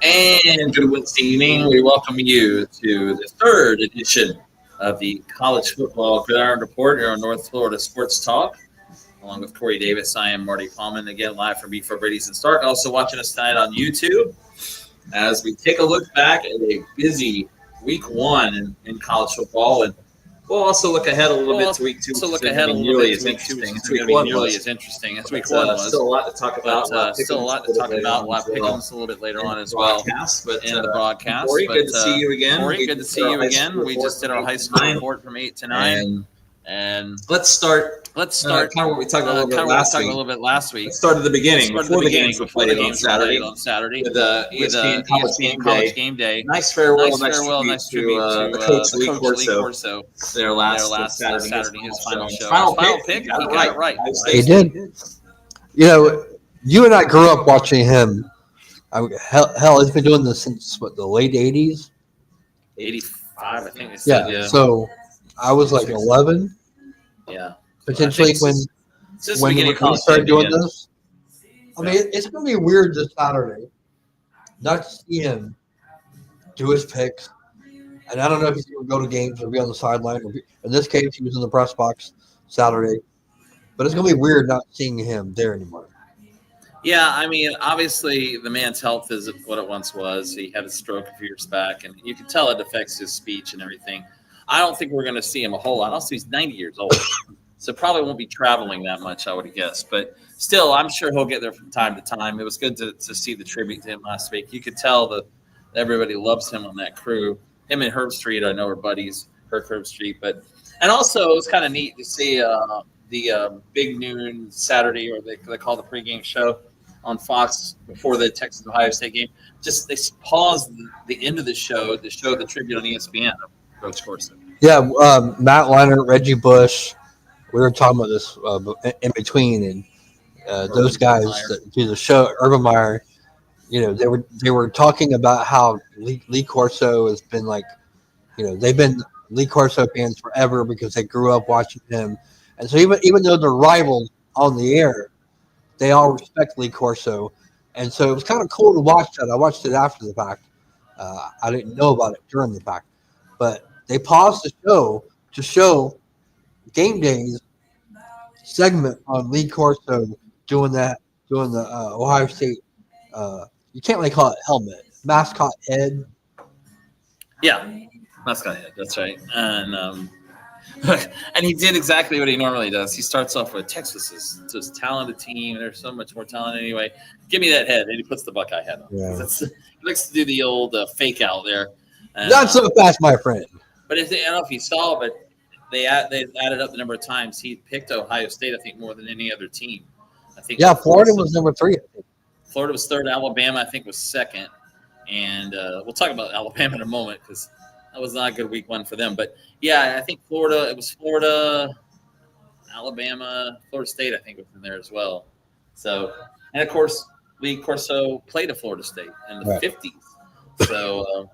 And good Wednesday evening. We welcome you to the third edition of the College Football Gridiron Report here on North Florida Sports Talk. Along with Corey Davis, I am Marty Pallman, again live from B4 Brady's and Starke. Also watching us tonight on YouTube as we take a look back at a busy week one in college football. And we'll also look ahead a little bit to week two, which is going to be nearly as interesting as week one was. Still a lot to talk about. Still a lot to talk about. We'll have Pick'ems a little bit later on as well in the broadcast. Corey, good to see you again. Corey, good to see you again. We just did our high school report from 8 to 9. And let's start kind of what we talked about a little bit last week. Let's start at the beginning. Before the games were played on Saturday with ESPN College Game Day. Nice farewell, nice tribute to the coach Lee Corso. Their last Saturday, his final pick. He got it right. He did. You know, you and I grew up watching him. Hell, he's been doing this since the late '80s. 85, I think. Yeah. So I was like 11. Yeah. Potentially when we started doing this. I mean, it's going to be weird this Saturday not to see him do his picks. And I don't know if he's going to go to games or be on the sideline. In this case, he was in the press box Saturday. But it's going to be weird not seeing him there anymore. Yeah, I mean, obviously the man's health isn't what it once was. He had a stroke a few years back, and you can tell it affects his speech and everything. I don't think we're going to see him a whole lot. Also, he's 90 years old, so probably won't be traveling that much, I would guess. But still, I'm sure he'll get there from time to time. It was good to see the tribute to him last week. You could tell that everybody loves him on that crew. Him and Herb Street, I know, are buddies, Herb Street. And also, it was kind of neat to see the Big Noon Saturday, or they call the pregame show on Fox before the Texas-Ohio State game. Just they paused the end of the show to show the tribute on ESPN. Coach Corso. Yeah, Matt Leinart, Reggie Bush. We were talking about this in between, and those guys that do the show, Urban Meyer. You know, they were talking about how Lee Corso has been like, you know, they've been Lee Corso fans forever because they grew up watching him, and so even though they're rivals on the air, they all respect Lee Corso, and so it was kind of cool to watch that. I watched it after the fact. I didn't know about it during the fact, but they paused the show to show Game Day's segment on Lee Corso doing the Ohio State. You can't really call it helmet, mascot head. Yeah, mascot head. That's right. And and he did exactly what he normally does. He starts off with Texas is just talented team. They're so much more talented anyway. Give me that head, and he puts the Buckeye head on. Yeah. He likes to do the old fake out there. And, Not so fast, my friend. But I don't know if you saw, but they added up the number of times he picked Ohio State. I think more than any other team. I think. Yeah, Florida was number 3. Florida was third. Alabama, I think, was second. And we'll talk about Alabama in a moment because that was not a good week one for them. But yeah, I think Florida. It was Florida, Alabama, Florida State. I think was in there as well. So, and of course, Lee Corso played at Florida State in the 50s. So.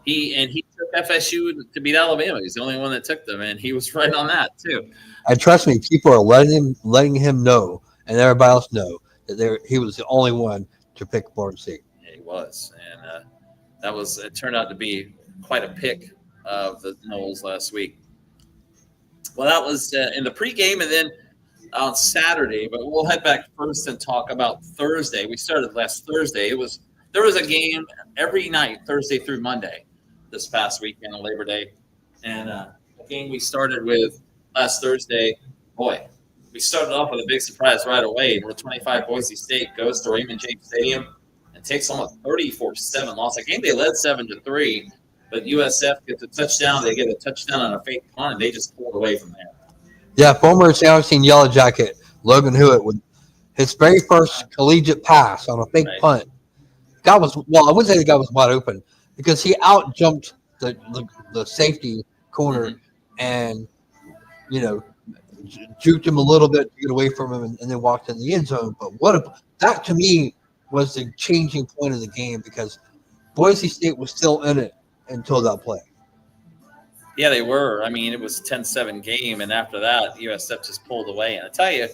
He took FSU to beat Alabama. He's the only one that took them, and he was right on that too. And trust me, people are letting him know, and everybody else know that he was the only one to pick Florida State. Yeah, he was, and it turned out to be quite a pick of the Noles last week. Well, that was in the pregame, and then on Saturday. But we'll head back first and talk about Thursday. We started last Thursday. There was a game every night, Thursday through Monday. This past weekend on Labor Day. And a game we started with last Thursday, boy, we started off with a big surprise right away. Number 25 Boise State goes to Raymond James Stadium and takes on a 34-7 loss. A game they led 7-3, but USF gets a touchdown. They get a touchdown on a fake punt, and they just pulled away from there. Yeah, former San Augustine Yellow Jacket Logan Hewitt with his very first collegiate pass on a fake punt. I wouldn't say the guy was wide open, because he out jumped the safety corner and, you know, juked him a little bit to get away from him and then walked in the end zone. But that to me was the changing point of the game, because Boise State was still in it until that play. Yeah, they were. I mean, it was a 10-7 game, and after that, USF just pulled away. And I tell you,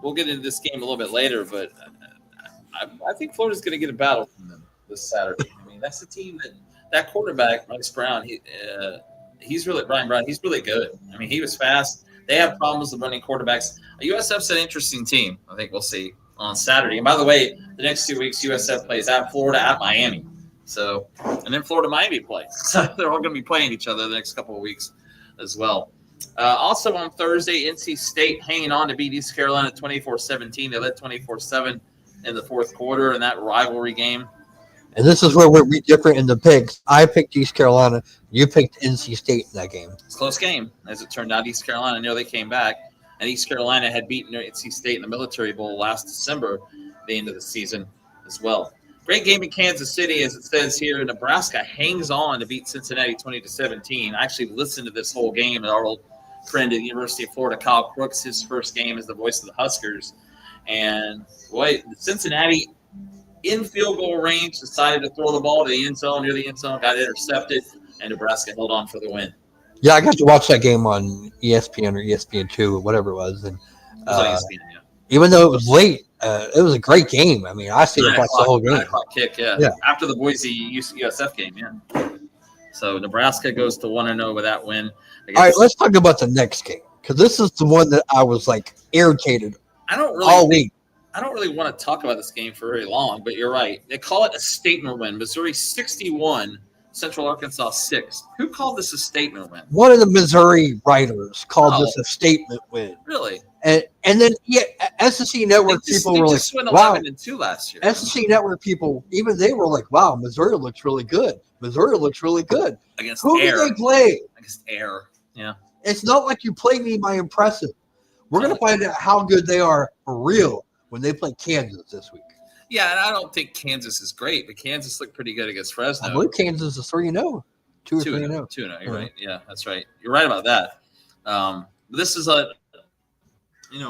we'll get into this game a little bit later, but I think Florida's going to get a battle from them. this Saturday. I mean, that's the team that quarterback, Bryce Brown. He's really Brian Brown. He's really good. I mean, he was fast. They have problems with running quarterbacks. USF's an interesting team. I think we'll see on Saturday. And by the way, the next 2 weeks, USF plays at Florida, at Miami. So, and then Florida, Miami play. So they're all going to be playing each other the next couple of weeks as well. Also on Thursday, NC State hanging on to beat East Carolina 24-17. They led 24-7 in the fourth quarter in that rivalry game. And this is where we're different in the picks. I picked East Carolina. You picked NC State in that game. It's a close game. As it turned out, East Carolina nearly came back. And East Carolina had beaten NC State in the Military Bowl last December, the end of the season as well. Great game in Kansas City, as it says here. Nebraska hangs on to beat Cincinnati 20-17. I actually listened to this whole game. Our old friend at the University of Florida, Kyle Crooks, his first game as the voice of the Huskers. And, boy, Cincinnati – in field goal range, decided to throw the ball to the end zone, near the end zone, got intercepted, and Nebraska held on for the win. Yeah, I got to watch that game on ESPN or ESPN2 or whatever it was. And it was on ESPN, yeah. Even though it was late, it was a great game. I mean, I stayed and watched the whole game. 9 o'clock kick, yeah. After the Boise USF game, yeah. So Nebraska goes to 1-0 with that win. All right, let's talk about the next game, because this is the one that I was, irritated all week. I don't really want to talk about this game for very long, but you're right. They call it a statement win. Missouri 61, Central Arkansas 6. Who called this a statement win? One of the Missouri writers called this a statement win. Really? And then SEC Network people were like, "Wow!" 11-2 last year. SEC Network people, even they were like, "Wow, Missouri looks really good. Missouri looks really good." Against who Air. did they play? Against Air. Yeah. It's not like you played me by impressive. We're gonna find out how good they are for real when they play Kansas this week. Yeah, and I don't think Kansas is great, but Kansas looked pretty good against Fresno. I believe Kansas is 3-0. 2 or 3-0. 2-0, you're right. Yeah, that's right. You're right about that. This is a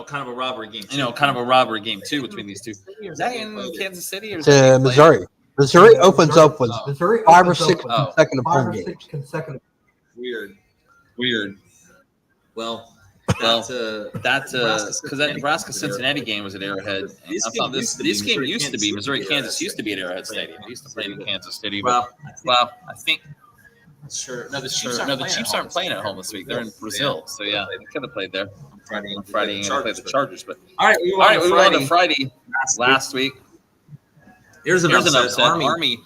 kind of a robbery game. Too between these two. Is that in Kansas City or is it Missouri? Missouri opens up with 5 or 6 consecutive home games. Weird. Well, because that Nebraska-Cincinnati game was at Arrowhead. This game used to be Missouri-Kansas used to be at Arrowhead Stadium. They used to play in Kansas City. Well, I think. Sure. No, the Chiefs aren't playing at home this week. They're in Brazil, so yeah, they could have played there on Friday and played the Chargers. But all right, we won on Friday last week. Here's an upset. Army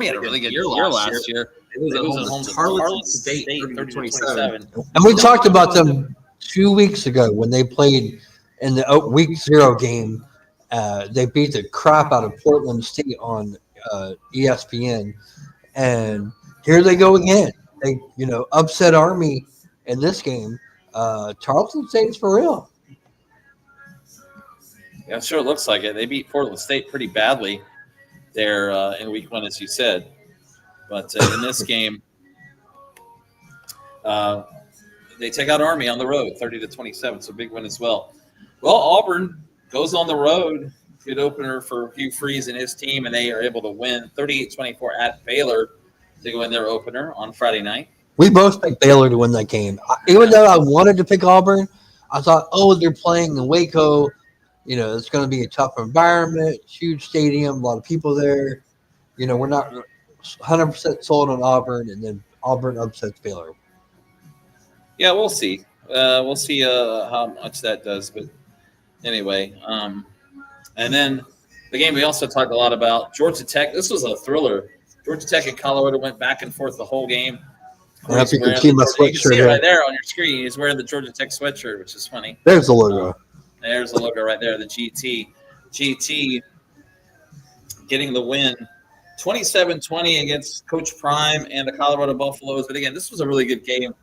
had a really good year last year. It was at home to Tarleton State, 30-27. And we talked about them 2 weeks ago when they played in the week 0 game. They beat the crap out of Portland State on ESPN, and here they go again. They upset Army in this game. Tarleton State's for real. Yeah, it sure looks like it. They beat Portland State pretty badly there in week 1, as you said. But in this game, they take out Army on the road, 30-27, so big win as well. Well, Auburn goes on the road, good opener for Hugh Freeze and his team, and they are able to win 38-24 at Baylor to go in their opener on Friday night. We both picked Baylor to win that game. Even though I wanted to pick Auburn, I thought, they're playing in Waco. It's going to be a tough environment, huge stadium, a lot of people there. We're not 100% sold on Auburn, and then Auburn upsets Baylor. Yeah, we'll see. We'll see how much that does. But anyway, and then the game we also talked a lot about, Georgia Tech. This was a thriller. Georgia Tech and Colorado went back and forth the whole game. You can see my sweatshirt. You can see it right there on your screen. He's wearing the Georgia Tech sweatshirt, which is funny. There's the logo. There's the logo right there, the GT. GT getting the win. 27-20 against Coach Prime and the Colorado Buffaloes. But again, this was a really good game.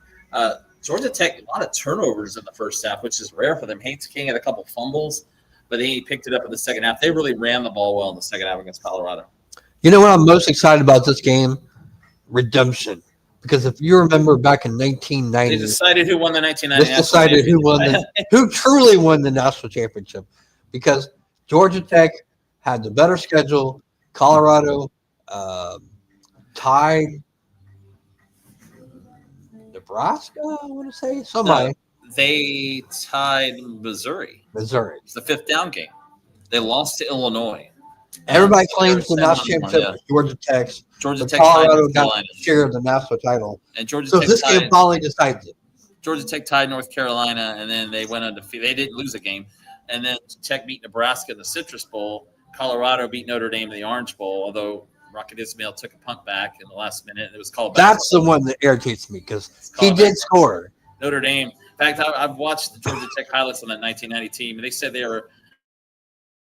Georgia Tech, a lot of turnovers in the first half, which is rare for them. Haynes King had a couple fumbles, but he picked it up in the second half. They really ran the ball well in the second half against Colorado. You know what I'm most excited about this game? Redemption. Because if you remember back in 1990, they decided who won the 1990. This decided who truly won the national championship. Because Georgia Tech had the better schedule. Colorado tied Nebraska, I want to say. Somebody. No, they tied Missouri. It's the 5th down game. They lost to Illinois. Everybody claims the national championship was Georgia Tech's. Georgia Tech, Colorado got the share of the national title. And Georgia so Tech this game finally decides it. Georgia Tech tied North Carolina, and then they went undefeated. They didn't lose a game. And then Tech beat Nebraska in the Citrus Bowl. Colorado beat Notre Dame in the Orange Bowl, although Rocket Ismail took a punt back in the last minute. It was called back. That's the one that irritates me because he did score. Notre Dame. In fact, I've watched the Georgia Tech highlights on that 1990 team, and they said they were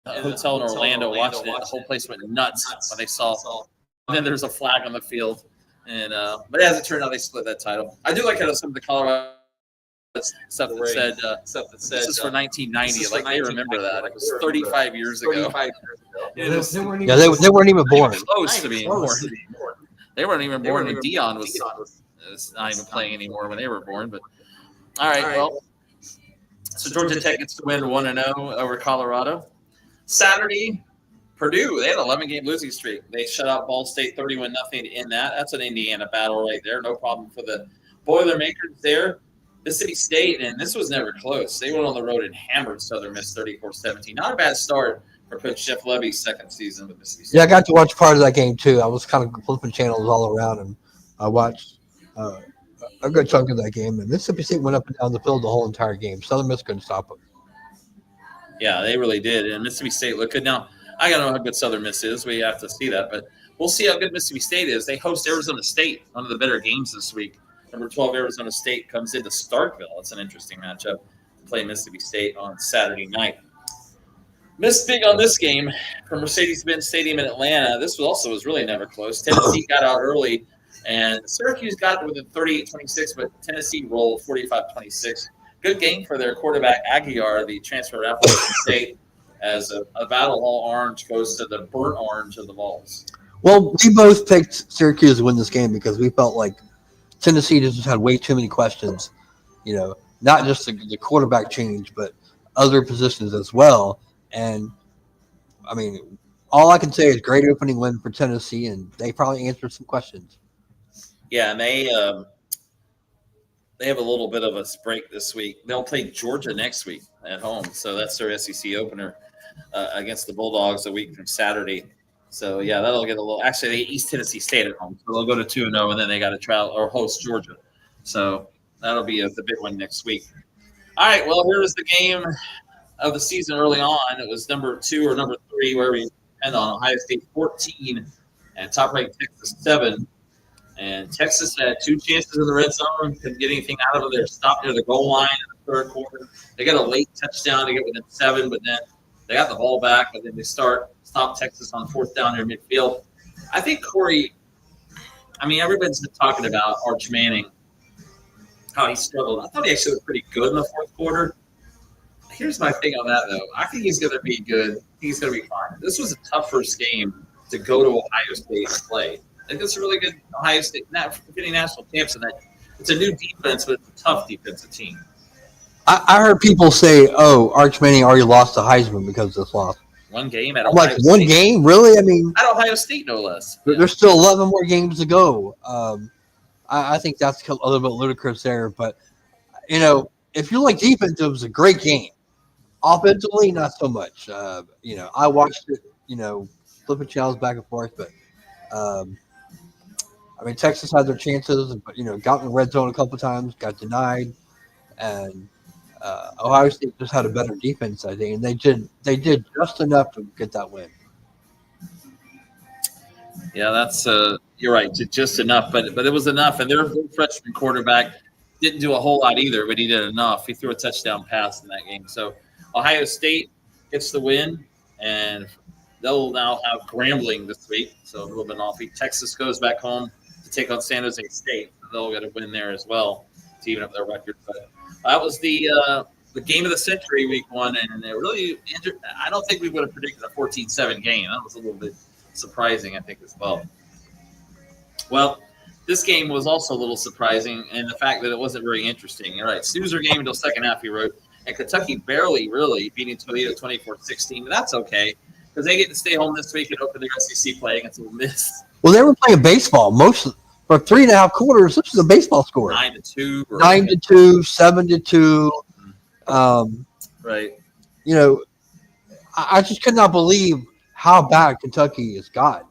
in a hotel in Orlando watching it. The whole place went nuts when they saw. And then there's a flag on the field, and but as it turned out, they split that title. I do like how some of the Colorado stuff that said this is for 1990. Like they remember that it was 35 years ago. They weren't even born. Close to being born. They weren't even born when Dion was not even playing anymore when they were born. But all right, well, so Georgia Tech gets to win 1-0 over Colorado. Saturday, Purdue, they had an 11-game losing streak. They shut out Ball State 31-0 in that. That's an Indiana battle right there. No problem for the Boilermakers there. Mississippi State, and this was never close. They went on the road and hammered Southern Miss 34-17. Not a bad start for Coach Jeff Levy's second season with Mississippi State. Yeah, I got to watch part of that game too. I was kind of flipping channels all around, and I watched a good chunk of that game. And Mississippi State went up and down the field the whole entire game. Southern Miss couldn't stop them. Yeah, they really did. And Mississippi State looked good. Now, I got to know how good Southern Miss is. We have to see that. But we'll see how good Mississippi State is. They host Arizona State, one of the better games this week. Number 12, Arizona State comes into Starkville. It's an interesting matchup to play Mississippi State on Saturday night. Missed big on this game from Mercedes-Benz Stadium in Atlanta. This was really never close. Tennessee got out early, and Syracuse got within 38-26, but Tennessee rolled 45-26. Good game for their quarterback, Aguiar, the transfer of Appalachian State, as a Battle Hall orange goes to the burnt orange of the Vols. Well, we both picked Syracuse to win this game because we felt like Tennessee just had way too many questions, not just the quarterback change, but other positions as well. And, I mean, all I can say is great opening win for Tennessee, and they probably answered some questions. Yeah, and they have a little bit of a break this week. They'll play Georgia next week at home, so that's their SEC opener against the Bulldogs a week from Saturday. So, yeah, that'll get a little – actually, they East Tennessee State at home. So they'll go to 2-0, and then they got to travel or host Georgia. So that'll be the big one next week. All right, well, here was the game of the season early on. It was number 2 or number 3, wherever you depend on, Ohio State 14 and top-ranked Texas 7. And Texas had 2 chances in the red zone, couldn't get anything out of it. They're stopped near the goal line in the third quarter. They got a late touchdown to get within 7, but then they got the ball back, and then they stop Texas on 4th down near midfield. I think Corey, everybody's been talking about Arch Manning, how he struggled. I thought he actually looked pretty good in the 4th quarter. Here's my thing on that, though. I think he's going to be good. I think he's going to be fine. This was a tough first game to go to Ohio State and play. I think it's a really good Ohio State, getting national champs in that. It's a new defense, but it's a tough defensive team. I heard people say, Arch Manning already lost to Heisman because of this loss. One game at Ohio State. One game? Really? I mean, at Ohio State, no less. There's still 11 more games to go. I think that's a little bit ludicrous there. But, if you like defense, it was a great game. Offensively, not so much. I watched it, flipping channels back and forth. But, Texas had their chances, but, got in the red zone a couple times, got denied. And Ohio State just had a better defense, I think, and they did just enough to get that win. Yeah, that's you're right, just enough, but it was enough. And their freshman quarterback didn't do a whole lot either, but he did enough. He threw a touchdown pass in that game. So Ohio State gets the win, and they'll now have Grambling this week, so a little bit off. Texas goes back home to take on San Jose State. They'll get a win there as well to even up their record. But that was the game of the century, week 1, and it really – I don't think we would have predicted a 14-7 game. That was a little bit surprising, I think, as well. Well, this game was also a little surprising in the fact that it wasn't very interesting. All right, snoozer game until second half, he wrote, and Kentucky barely really beating Toledo 24-16. But that's okay because they get to stay home this week and open their SEC play against Ole Miss. Well, they were playing baseball for 3.5 quarters. This was a baseball score. 9-2. 9-2, 7-2. Right. I just could not believe how bad Kentucky has gotten.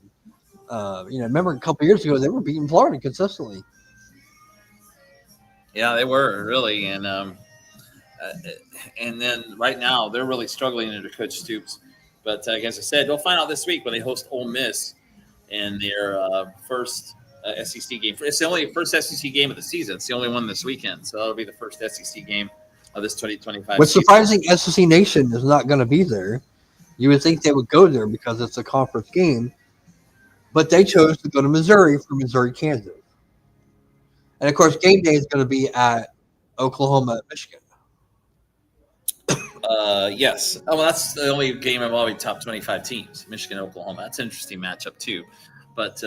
Remember a couple years ago they were beating Florida consistently. Yeah, they were really, and then right now they're really struggling under Coach Stoops. But as I said, they'll find out this week when they host Ole Miss in their first SEC game. It's the only first SEC game of the season. It's the only one this weekend, so that'll be the first SEC game of this 2025. What's surprising, SEC Nation is not going to be there. You would think they would go there because it's a conference game, but they chose to go to Missouri for Missouri, Kansas. And, of course, game day is going to be at Oklahoma, Michigan. Yes. Oh, well, that's the only game involving top 25 teams, Michigan, Oklahoma. That's an interesting matchup, too. But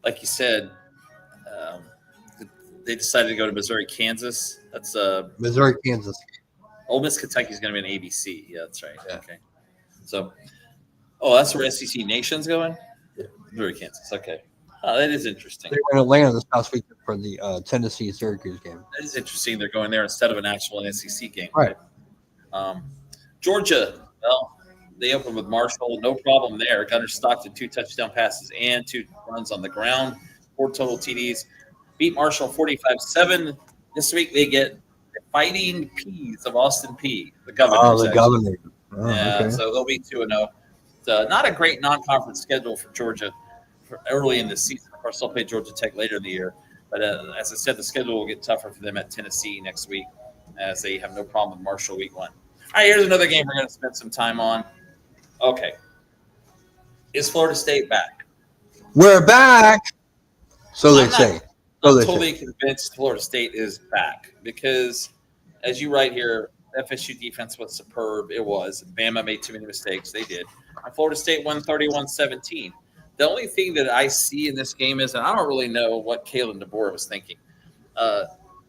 like you said, they decided to go to Missouri, Kansas. That's Missouri, Kansas. Ole Miss, Kentucky is going to be an ABC. Yeah, that's right. Yeah. Okay. So, that's where SEC Nation's going? Yeah. Missouri, Kansas. Okay. That is interesting. They were in Atlanta this past week for the Tennessee-Syracuse game. That is interesting. They're going there instead of an actual SEC game. Right. Georgia, well, they opened with Marshall. No problem there. Gunner Stockton, 2 touchdown passes and 2 runs on the ground. 4 total TDs. Beat Marshall 45-7. This week they get the Fighting Peas of Austin Peay. The Governors. Oh, the Governor. Oh, yeah, okay. So they'll be 2-0. Not a great non-conference schedule for Georgia for early in the season. Of course, they'll play Georgia Tech later in the year. But as I said, the schedule will get tougher for them at Tennessee next week, as they have no problem with Marshall week 1. All right, here's another game we're going to spend some time on. Okay. Is Florida State back? We're back. So they say. I'm totally convinced Florida State is back because, as you write here, FSU defense was superb. It was. Bama made too many mistakes. They did. And Florida State won 31-17. The only thing that I see in this game is, and I don't really know what Kalen DeBoer was thinking.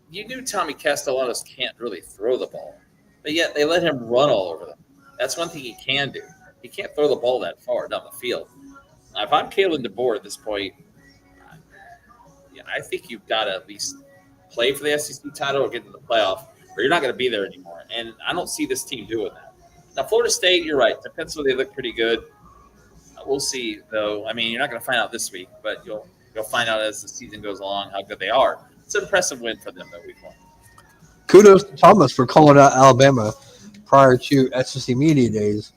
You knew Tommy Castellanos can't really throw the ball, but yet they let him run all over them. That's one thing he can do. He can't throw the ball that far down the field. Now, if I'm Kalen DeBoer at this point, I think you've got to at least play for the SEC title or get to the playoff, or you're not going to be there anymore. And I don't see this team doing that. Now, Florida State, you're right. Defensively, they look pretty good. We'll see, though. I mean, you're not going to find out this week, but you'll find out as the season goes along how good they are. It's an impressive win for them, though, week 1. Kudos to Thomas for calling out Alabama prior to SEC Media Days,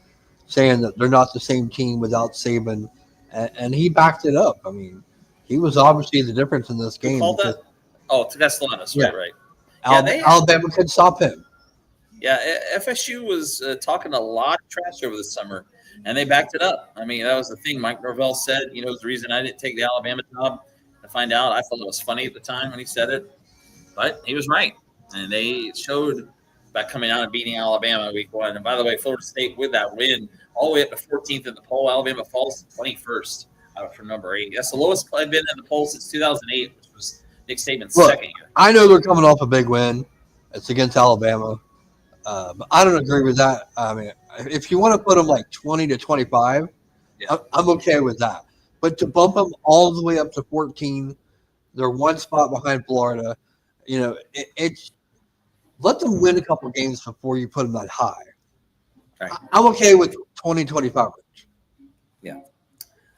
saying that they're not the same team without Saban, and he backed it up. I mean, he was obviously the difference in this game. Called that? Oh, to Castellanos, yeah. right. Alabama could stop him. Yeah, FSU was talking a lot of trash over the summer, and they backed it up. I mean, that was the thing. Mike Norvell said, it was the reason I didn't take the Alabama job. To find out, I thought it was funny at the time when he said it, but he was right. And they showed by coming out and beating Alabama week 1. And by the way, Florida State with that win, all the way up to 14th in the poll. Alabama falls to 21st from number 8. That's the lowest I've been in the poll since 2008, which was Nick Saban's second year. I know they're coming off a big win. It's against Alabama. But I don't agree with that. I mean, if you want to put them like 20 to 25, yeah. I'm okay with that. But to bump them all the way up to 14, they're 1 spot behind Florida. It's let them win a couple games before you put them that high. Right. I'm okay with 20, 25. Yeah.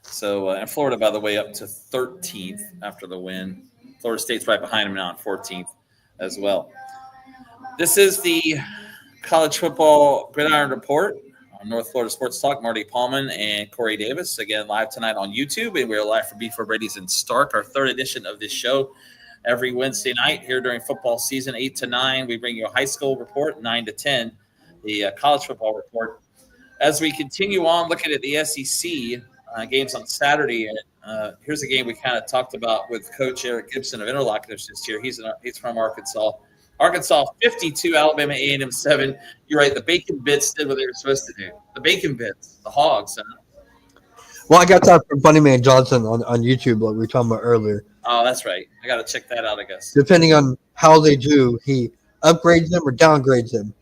So, and Florida, by the way, up to 13th after the win. Florida State's right behind them now on 14th as well. This is the College Football Gridiron Report on North Florida Sports Talk. Marty Pallman and Corey Davis, again, live tonight on YouTube. And we're live for B4 Brady's in Starke, our 3rd edition of this show. Every Wednesday night here during football season, 8 to 9, we bring you a high school report, 9 to 10, the college football report. As we continue on looking at the SEC games on Saturday, here's a game we kind of talked about with Coach Eric Gibson of Interlocutors this year. He's from Arkansas. Arkansas 52, Alabama A&M 7. You're right, the Bacon Bits did what they were supposed to do. The Bacon Bits, the Hogs. Well, I got that from Bunny Man Johnson on YouTube, like we were talking about earlier. Oh, that's right. I got to check that out, I guess. Depending on how they do, he upgrades them or downgrades them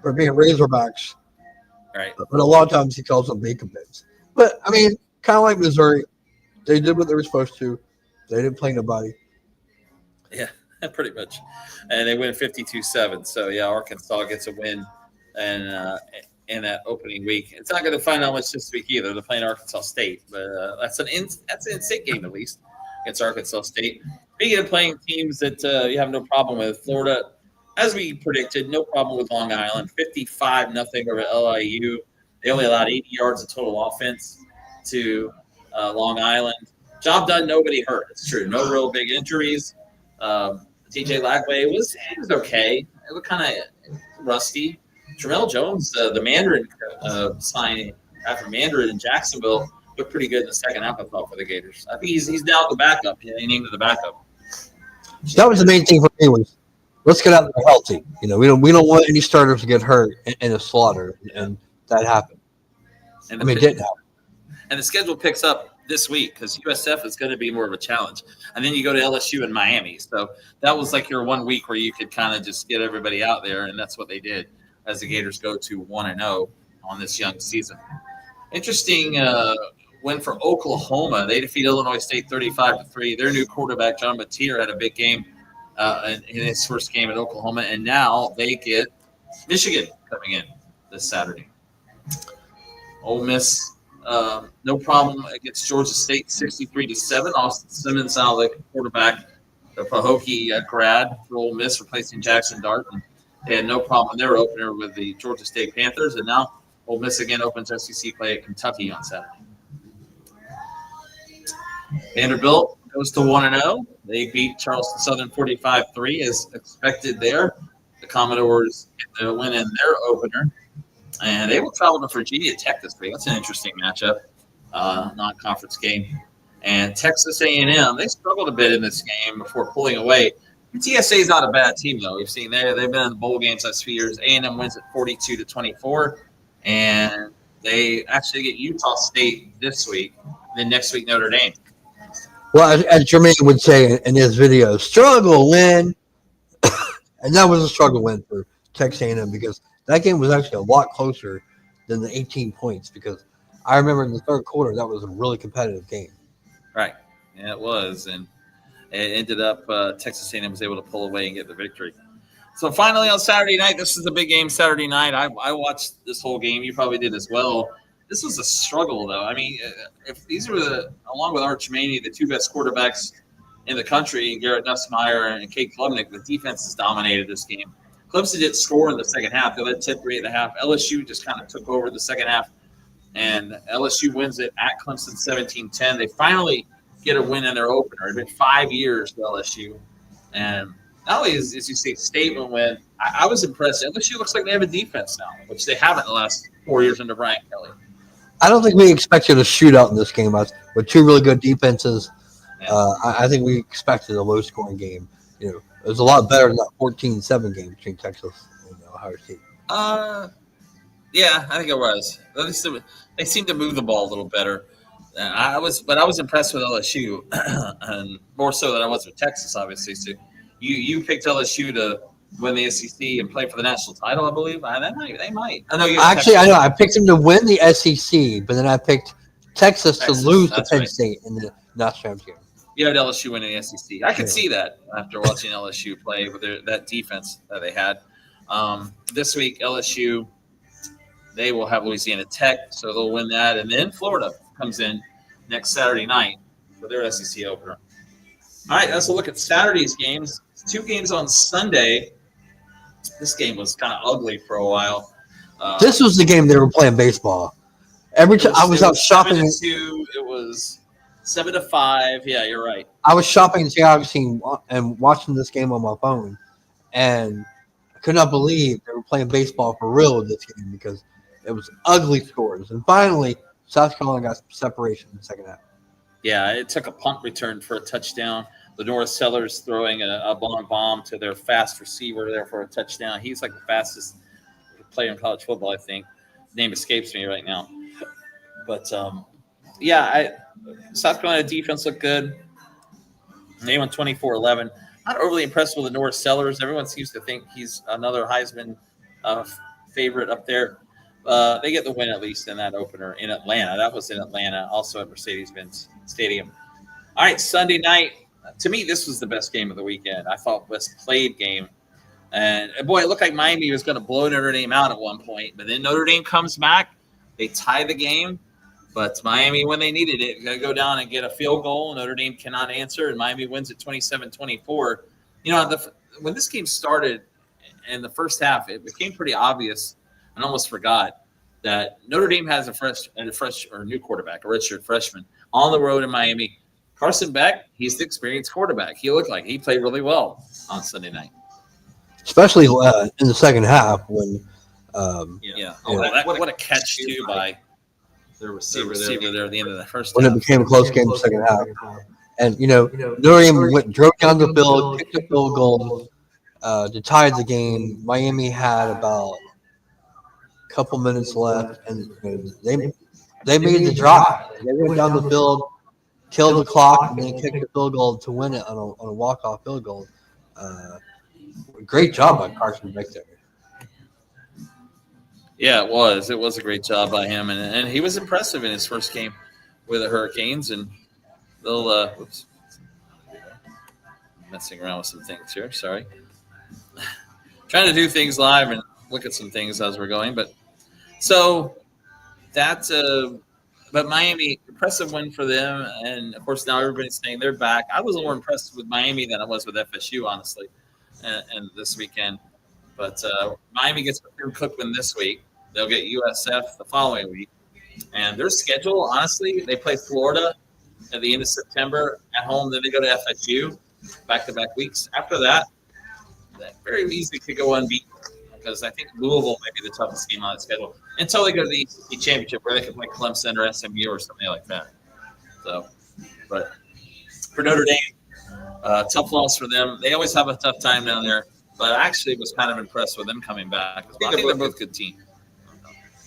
for being Razorbacks. Right. But a lot of times he calls them Bacon Bits. But, I mean, kind of like Missouri, they did what they were supposed to. They didn't play nobody. Yeah, pretty much. And they win 52-7. So, yeah, Arkansas gets a win. And in that opening week. It's not going to find out much this week either. They're playing Arkansas State, but that's an in-state game at least against Arkansas State. Speaking of playing teams that you have no problem with, Florida, as we predicted, no problem with Long Island. 55-0 over LIU. They only allowed 80 yards of total offense to Long Island. Job done, nobody hurt. It's true. No real big injuries. DJ Lagway was okay. It was kind of rusty. Tramel Jones, the Mandarin signing after Mandarin in Jacksonville, looked pretty good in the second half, I thought, for the Gators. I think he's now the backup. He named the backup. So that was the main thing for me was let's get out there healthy. We don't want any starters to get hurt in a slaughter, and that happened. And it didn't happen. And the schedule picks up this week because USF is going to be more of a challenge. And then you go to LSU and Miami. So that was like your 1 week where you could kind of just get everybody out there, and that's what they did as the Gators go to 1-0 on this young season. Interesting win for Oklahoma. They defeat Illinois State 35-3. Their new quarterback, John Mateer, had a big game in his first game at Oklahoma, and now they get Michigan coming in this Saturday. Ole Miss, no problem against Georgia State, 63-7. Austin Simmons now the quarterback, the Pahokee grad for Ole Miss, replacing Jackson Dart. And they had no problem in their opener with the Georgia State Panthers, and now Ole Miss again opens SEC play at Kentucky on Saturday. Vanderbilt goes to 1-0. They beat Charleston Southern 45-3 as expected there. The Commodores get the win in their opener. And they will travel to Virginia Tech this week. That's an interesting matchup, non-conference game. And Texas A&M, they struggled a bit in this game before pulling away. TSA is not a bad team, though. We've seen they've been in the bowl games last few years. A&M wins at 42-24, and they actually get Utah State this week. Then next week, Notre Dame. Well, as Jermaine would say in his video, struggle win. And that was a struggle win for Texas A&M because that game was actually a lot closer than the 18 points because I remember in the third quarter, that was a really competitive game. Right. Yeah, it was. And it ended up Texas A&M was able to pull away and get the victory. So finally on Saturday night, this is a big game Saturday night. I watched this whole game. You probably did as well. This was a struggle, though. I mean, if these were, along with Arch Maney, the two best quarterbacks in the country, Garrett Nussmeier and Kate Klubnik, the defense has dominated this game. Clemson didn't score in the second half. They led 10-3 at the half. LSU just kind of took over the second half, and LSU wins it at Clemson 17-10. They finally get a win in their opener. It's been 5 years for LSU. And not only as you say, statement win, I was impressed. LSU looks like they have a defense now, which they haven't the last 4 years under Brian Kelly. I don't think we expected a shootout in this game with two really good defenses. Yeah. I think we expected a low-scoring game. It was a lot better than that 14-7 game between Texas and Ohio State. Yeah, I think it was. They seemed to move the ball a little better. I was impressed with LSU, and more so than I was with Texas, obviously. So you picked LSU to win the SEC and play for the national title, I believe. They might. I know you. Actually, I know. I picked them to win the SEC, but then I picked Texas to lose to Penn State in the national championship. You had LSU winning the SEC. I could see that after watching LSU play with that defense that they had. This week, LSU, they will have Louisiana Tech, so they'll win that. And then Florida comes in next Saturday night for their SEC opener. All right, let's look at Saturday's games. 2 games on Sunday. This game was kind of ugly for a while. This was the game they were playing baseball. Every time I was out shopping. 7-2, it was 7-5. Yeah, you're right. I was shopping in Seattle and watching this game on my phone, and I could not believe they were playing baseball for real in this game because it was ugly scores. And finally, South Carolina got separation in the second half. Yeah, it took a punt return for a touchdown. Lenora Sellers throwing a bomb to their fast receiver there for a touchdown. He's like the fastest player in college football, I think. His name escapes me right now. But, South Carolina defense looked good. They won 24-11. Not overly impressed with Lenora Sellers. Everyone seems to think he's another Heisman favorite up there. They get the win at least in that opener in Atlanta. That was in Atlanta, also at Mercedes-Benz Stadium. All right, Sunday night. To me, this was the best game of the weekend. I thought best played game. And boy, it looked like Miami was going to blow Notre Dame out at one point, but then Notre Dame comes back. They tie the game, but Miami, when they needed it, going to go down and get a field goal. Notre Dame cannot answer, and Miami wins at 27-24. When this game started in the first half, it became pretty obvious. I almost forgot that Notre Dame has a new quarterback, a redshirt freshman, on the road in Miami. Carson Beck, he's the experienced quarterback. He looked like he played really well on Sunday night. Especially in the second half when what a catch too by the receiver there at the end of the first when half. It became a close game in the second half. And Notre Dame drove down the field, kicked a field goal to tie the game. Miami had about a couple minutes left, and they made the drive. They went down the field, killed the clock, and then kicked the field goal to win it on a walk-off field goal. Great job by Carson Beck there. Yeah, it was. It was a great job by him, and he was impressive in his first game with the Hurricanes. And they'll messing around with some things here. Sorry, trying to do things live and look at some things as we're going. But so that's but Miami, impressive win for them, and of course now everybody's saying they're back. I was more impressed with Miami than I was with FSU, honestly, and this weekend. But Miami gets Cookman this week. They'll get USF the following week. And their schedule, honestly, they play Florida at the end of September at home. Then they go to FSU, back-to-back weeks. After that, that very easily could go unbeaten because I think Louisville might be the toughest game on the schedule until they go to the ACC Championship where they can play Clemson or SMU or something like that. So, but for Notre Dame, tough loss for them. They always have a tough time down there. But I actually was kind of impressed with them coming back. I think they're both good teams.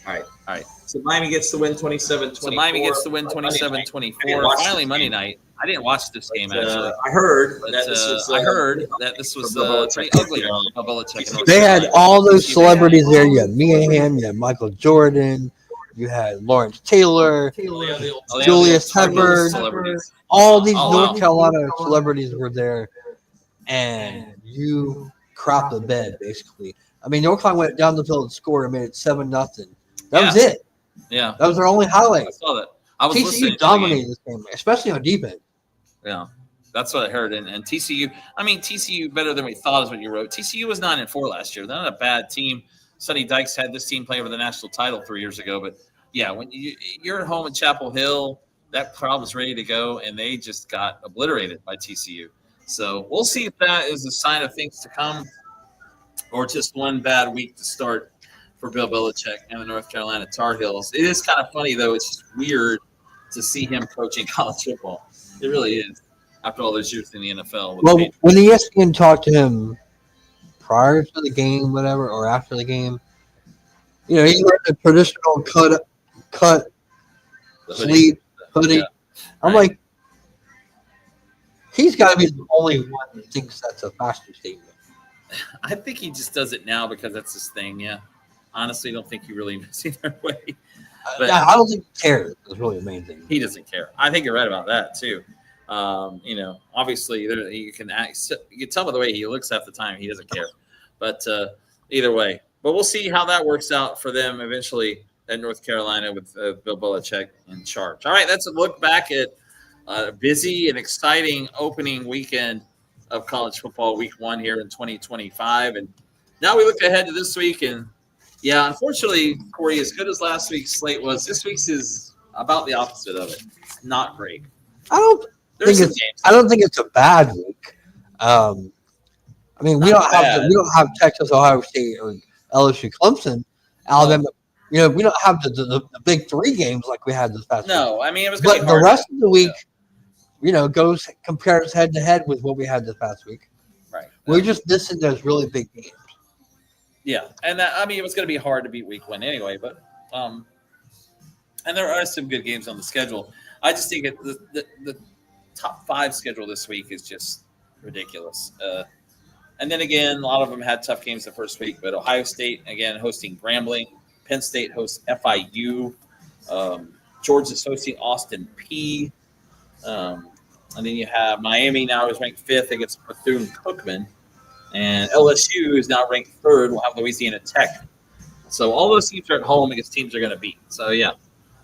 All right. So Miami gets the win 27-24. Finally, Monday night. I didn't watch this game, actually. I heard that this was pretty ugly. Belichick. They had all those celebrities there. You had Mia Hamm, you had Michael Jordan, you had Lawrence Taylor, Julius Peppard. All these North Carolina celebrities were there, and you crap the bed, basically. I mean, North Carolina went down the field and scored and made it 7-0. That was it. Yeah. That was their only highlight. I saw that. I was TCU dominated this game, especially on defense. Yeah. That's what I heard. And TCU, TCU better than we thought is what you wrote. TCU was 9-4 last year. They're not a bad team. Sonny Dykes had this team play for the national title 3 years ago. But, yeah, when you're at home in Chapel Hill, that crowd was ready to go, and they just got obliterated by TCU. So we'll see if that is a sign of things to come or just one bad week to start for Bill Belichick and the North Carolina Tar Heels. It is kind of funny, though. It's just weird to see him coaching college football. It really is, after all those years in the NFL. Well, when ESPN talked to him prior to the game, whatever, or after the game, he wears the traditional cut sleeve hoodie. Yeah. I'm like, he's got to be the only one that thinks that's a fashion statement. I think he just does it now because that's his thing, yeah. Honestly, I don't think he really knows either way. But I don't think he cares. That's really the main thing. He doesn't care. I think you're right about that, too. Obviously, you can tell by the way he looks half the time. He doesn't care. But either way. But we'll see how that works out for them eventually at North Carolina with Bill Belichick in charge. All right, that's a look back at a busy and exciting opening weekend of college football, week 1 here in 2025. And now we look ahead to this week. And, yeah, unfortunately, Corey, as good as last week's slate was, this week's is about the opposite of it. It's not great. I don't think it's a bad week. We don't have Texas, Ohio State, or LSU, Clemson, Alabama. We don't have the big 3 games like we had this past week. No, it was going to be hard. But the rest of the week, compares head to head with what we had this past week. Right. We're just missing those really big games. Yeah, and it was going to be hard to beat week 1 anyway. But and there are some good games on the schedule. I just think the top 5 schedule this week is just ridiculous. And then again, a lot of them had tough games the first week. But Ohio State again hosting Grambling, Penn State hosts FIU, Georgia's hosting Austin Peay. And then you have Miami now is ranked 5th against Bethune-Cookman. And LSU is now ranked 3rd. We'll have Louisiana Tech. So all those teams are at home against teams they're going to beat. So, yeah.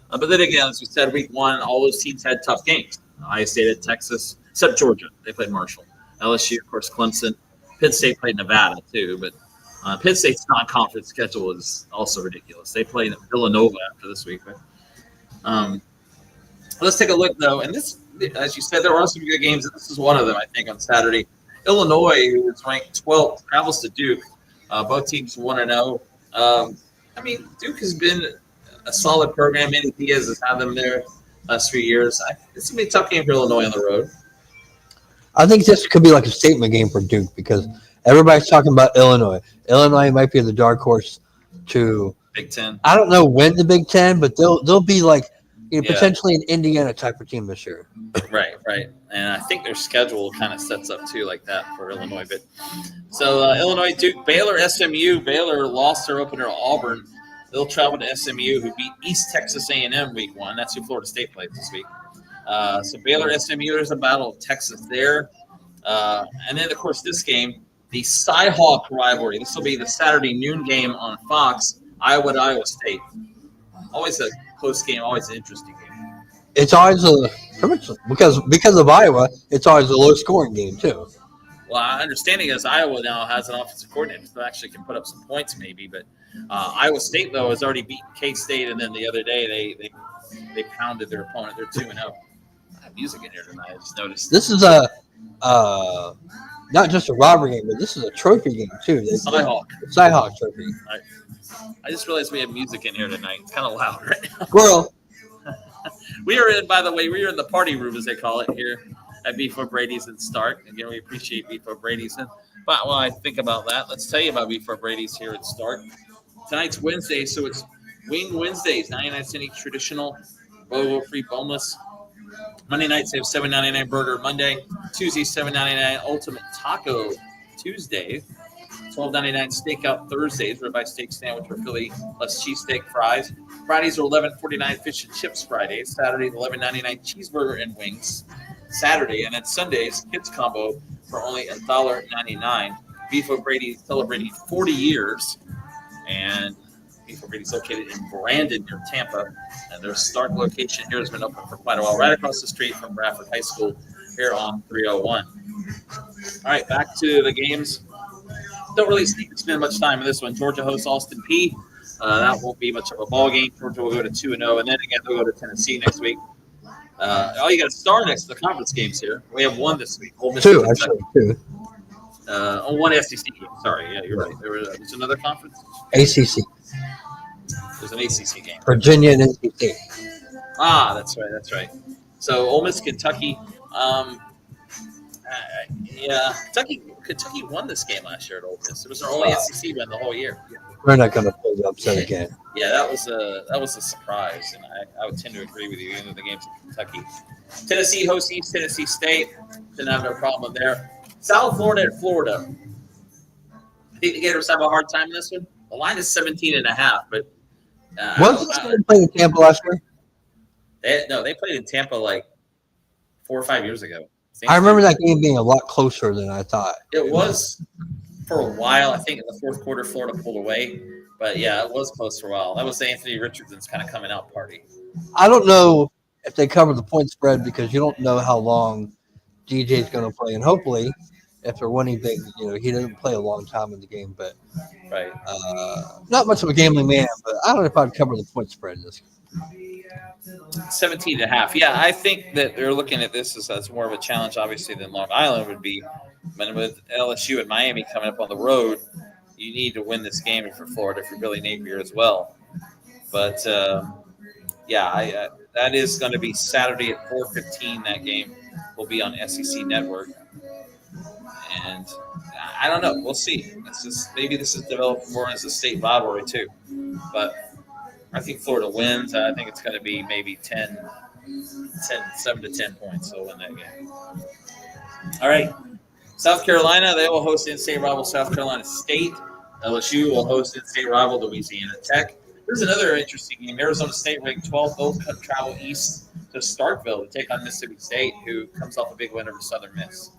But then again, as we said, week 1, all those teams had tough games. Ohio State at Texas, except Georgia. They played Marshall. LSU, of course, Clemson. Pitt State played Nevada, too. But Pitt State's non-conference schedule is also ridiculous. They play Villanova after this week. But let's take a look, though. And this, as you said, there are some good games. This is one of them, I think, on Saturday. Illinois, who is ranked 12th, travels to Duke. Both teams 1-0. I mean, Duke has been a solid program. Manny Diaz has had them there last few years. It's going to be a tough game for Illinois on the road. I think this could be like a statement game for Duke because everybody's talking about Illinois. Illinois might be the dark horse to Big Ten. I don't know when the Big Ten, but they'll be like potentially an Indiana type of team this year. Right. And I think their schedule kind of sets up too like that for Illinois. But so Illinois, Duke, Baylor, SMU. Baylor lost their opener to Auburn. They'll travel to SMU, who beat East Texas A&M week 1. That's who Florida State plays this week. So Baylor, SMU, there's a battle of Texas there. And then, of course, this game, the Cy-Hawk rivalry. This will be the Saturday noon game on Fox, Iowa to Iowa State. Always a close game, always an interesting game. It's always because of Iowa, it's always a low-scoring game, too. Well, my understanding is Iowa now has an offensive coordinator who actually can put up some points maybe. But Iowa State, though, has already beaten K-State. And then the other day they pounded their opponent. They're 2-0. I have music in here tonight. I just noticed. This is not just a robbery game, but this is a trophy game, too. Cy-Hawk trophy. Right. I just realized we have music in here tonight. It's kind of loud right now. Squirrel. We are in the party room, as they call it here at B4 Brady's and Starke. Again, we appreciate B4 Brady's. But while I think about that, let's tell you about B4 Brady's here at Starke. Tonight's Wednesday, so it's Wing Wednesdays, 99 cent each traditional, BOGO free boneless. Monday nights, they have $7.99 burger Monday. Tuesday, $7.99 ultimate taco Tuesday. $12.99 stakeout Thursdays, ribeye steak sandwich or Philly plus cheesesteak fries. Fridays are $11.49 fish and chips Fridays. Saturdays, $11.99 cheeseburger and wings. Saturday, and then Sundays, kids combo for only $1.99. Beef O'Brady celebrating 40 years, and Beef O'Brady is located in Brandon near Tampa, and their Starke location here has been open for quite a while, right across the street from Bradford High School here on 301. All right, back to the games. Don't really spend much time in this one. Georgia hosts Austin Peay. That won't be much of a ball game. Georgia will go to 2-0, and then again they'll go to Tennessee next week. You got a star next to the conference games here. We have one this week. Two, actually. Two. One SEC game. Sorry, yeah, you're right. There's another conference. ACC. There's an ACC game. Virginia and ACC. That's right. So Ole Miss, Kentucky. Yeah, Kentucky won this game last year at Ole Miss. It was their only SEC win the whole year. We're not going to pull the upset again. Yeah, that was a surprise, and I would tend to agree with you. The games in Kentucky, Tennessee hosts East Tennessee State. Didn't have no problem there. South Florida and Florida. I think the Gators have a hard time in this one. The line is 17.5, but wasn't this game played in Tampa last year? They played in Tampa like 4 or 5 years ago. I remember that game being a lot closer than I thought. It was for a while. I think in the fourth quarter, Florida pulled away. But, yeah, it was close for a while. That was Anthony Richardson's kind of coming out party. I don't know if they cover the point spread because you don't know how long DJ's going to play. And hopefully, if they're winning big, he doesn't play a long time in the game. But right, not much of a gambling man, but I don't know if I'd cover the point spread in this game. 17.5. Yeah, I think that they're looking at this as more of a challenge, obviously, than Long Island would be. But with LSU and Miami coming up on the road, you need to win this game for Florida for Billy Napier as well. But, that is going to be Saturday at 4:15. That game will be on SEC Network. And I don't know. We'll see. Maybe this is developed more as a state rivalry, too. But I think Florida wins. I think it's going to be maybe 7 to 10 points. They'll win that game. All right. South Carolina, they will host in-state rival South Carolina State. LSU will host in-state rival Louisiana Tech. Here's another interesting game. Arizona State ranked 12th. Both travel east to Starkville to take on Mississippi State, who comes off a big win over Southern Miss.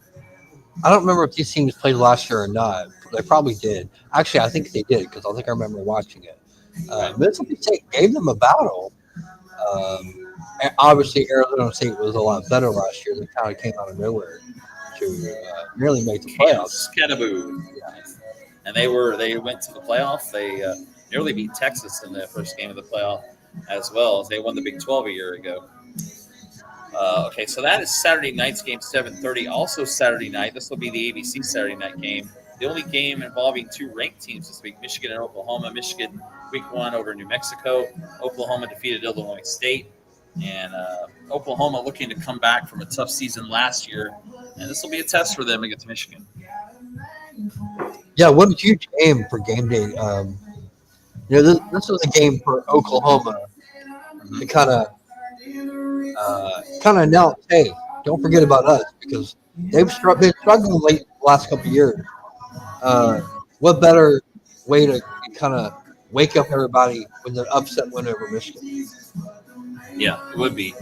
I don't remember if these teams played last year or not. They probably did. Actually, I think they did because I think I remember watching it. Mississippi State gave them a battle. And obviously, Arizona State was a lot better last year. They kind of came out of nowhere to nearly make the playoffs. Canaboo. Yeah. And they went to the playoff. They nearly beat Texas in the first game of the playoff, as well as they won the Big 12 a year ago. Okay, so that is Saturday night's game, 7:30. Also Saturday night, this will be the ABC Saturday night game. The only game involving two ranked teams this week, Michigan and Oklahoma. Michigan, week 1 over New Mexico. Oklahoma defeated Illinois State. And Oklahoma looking to come back from a tough season last year. And this will be a test for them against Michigan. Yeah, what a huge game for game day. This was a game for Oklahoma to kind of announce, hey, don't forget about us, because they've been struggling late the last couple of years. What better way to kind of wake up everybody with an upset win over Michigan? Yeah, it would be.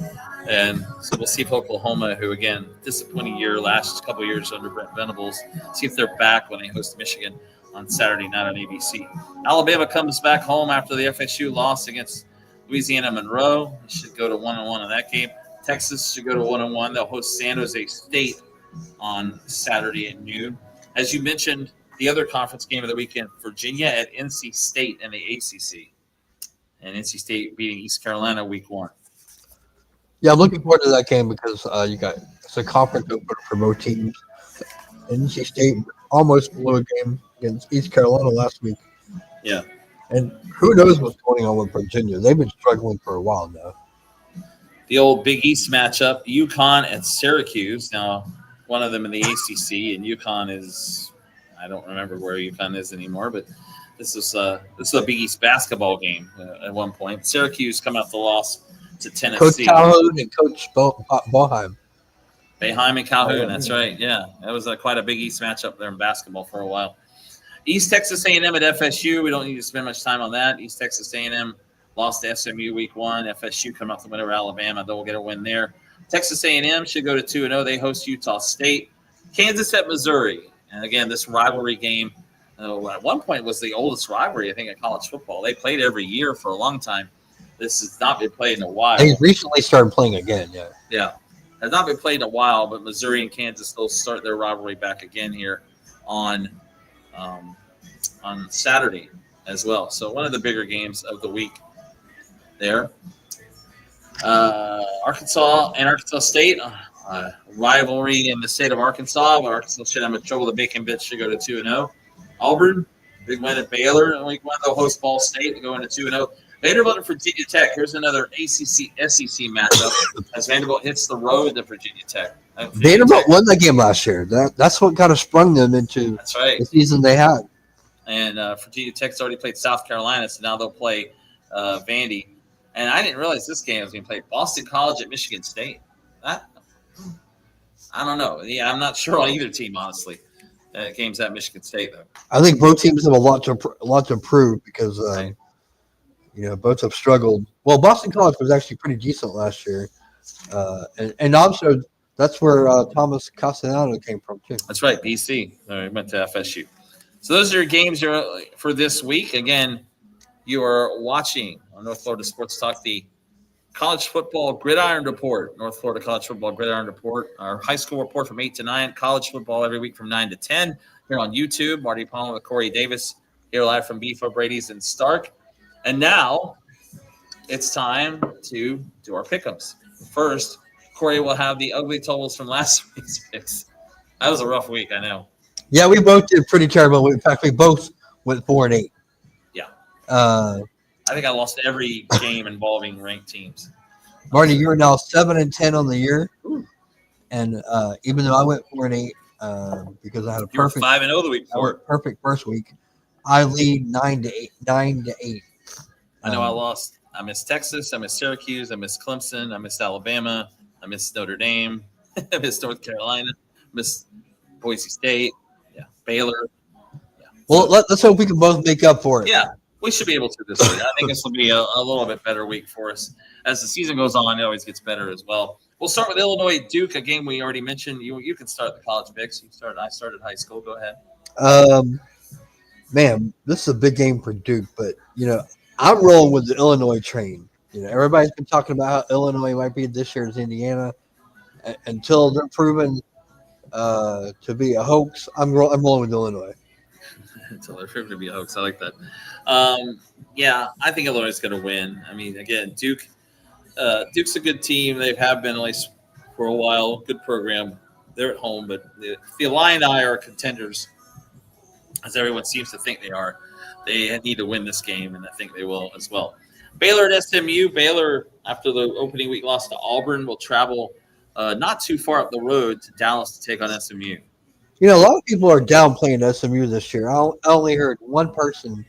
And so we'll see if Oklahoma, who, again, disappointing year last couple of years under Brent Venables, see if they're back when they host Michigan on Saturday night on ABC. Alabama comes back home after the FSU loss against Louisiana Monroe. They should go to 1-1 in that game. Texas should go to 1-1. They'll host San Jose State on Saturday at noon. As you mentioned, the other conference game of the weekend, Virginia at NC State in the ACC. And NC State beating East Carolina week 1. Yeah, I'm looking forward to that game because it's a conference opener for both teams. NC State almost blew a game against East Carolina last week. Yeah. And who knows what's going on with Virginia. They've been struggling for a while now. The old Big East matchup, UConn at Syracuse. Now, one of them in the ACC, and UConn is, I don't remember where UConn is anymore, but this is a Big East basketball game at one point. Syracuse come out the loss to Tennessee. Coach Calhoun and Coach Boeheim. Boeheim and Calhoun, that's right. Yeah, that was quite a Big East matchup there in basketball for a while. East Texas A&M at FSU. We don't need to spend much time on that. East Texas A&M lost to SMU week 1. FSU come out the win over Alabama. They'll get a win there. Texas A&M should go to 2-0. They host Utah State. Kansas at Missouri. And again, this rivalry game at one point was the oldest rivalry, I think, in college football. They played every year for a long time. This has not been played in a while. They recently started playing again, yeah. Yeah. Has not been played in a while, but Missouri and Kansas will start their rivalry back again here on Saturday as well. So one of the bigger games of the week there. Arkansas and Arkansas State, rivalry in the state of Arkansas, but Arkansas should have trouble. The Bacon Bits should go to 2-0. Auburn, big win at Baylor in week 1. They'll host Ball State to go into 2-0. Vanderbilt and Virginia Tech. Here's another ACC SEC matchup as Vanderbilt hits the road to Virginia Tech. Vanderbilt won that game last year. That's what kind of sprung them into the season they had. And Virginia Tech's already played South Carolina, so now they'll play Vandy. And I didn't realize this game was being played. Boston College at Michigan State. I don't know. Yeah, I'm not sure on either team, honestly. Game's at Michigan State, though. I think both teams have a lot to improve because both have struggled. Well, Boston College was actually pretty decent last year, and also that's where Thomas Castellano came from too. That's right, BC. He went to FSU. So those are your games for this week. Again, you are watching on North Florida Sports Talk the College Football Gridiron Report, North Florida College Football Gridiron Report, our high school report from 8 to 9, college football every week from 9 to 10. Here on YouTube, Marty Pallman with Corey Davis, here live from Beef O'Brady's and Starke. And now it's time to do our pick'ems. First, Corey will have the ugly totals from last week's picks. That was a rough week, I know. Yeah, we both did pretty terrible. In fact, we both went 4-8. Yeah. I think I lost every game involving ranked teams. Marty, you're now 7-10 on the year. Ooh. And even though I went 4-8 because I had a perfect 5-0 the week before. Perfect first week, I lead 9-8. I know I lost. I missed Texas. I missed Syracuse. I missed Clemson. I missed Alabama. I missed Notre Dame. I missed North Carolina. I missed Boise State. Yeah, Baylor. Yeah. Well, let's hope we can both make up for it. Yeah. We should be able to this week. I think this will be a little bit better week for us. As the season goes on, it always gets better as well. We'll start with Illinois Duke, a game we already mentioned. You can start the college picks. I started high school. Go ahead. Man, this is a big game for Duke, but I'm rolling with the Illinois train. Everybody's been talking about how Illinois might be this year's Indiana. Until they're proven to be a hoax, I'm rolling with Illinois. Until they're proven to be a hoax, I like that. Yeah, I think Illinois is going to win. I mean, again, Duke's a good team. They have been at least for a while. Good program. They're at home, but the Illini are contenders, as everyone seems to think they are. They need to win this game, and I think they will as well. Baylor at SMU. Baylor, after the opening week loss to Auburn, will travel not too far up the road to Dallas to take on SMU. A lot of people are downplaying SMU this year. I only heard one person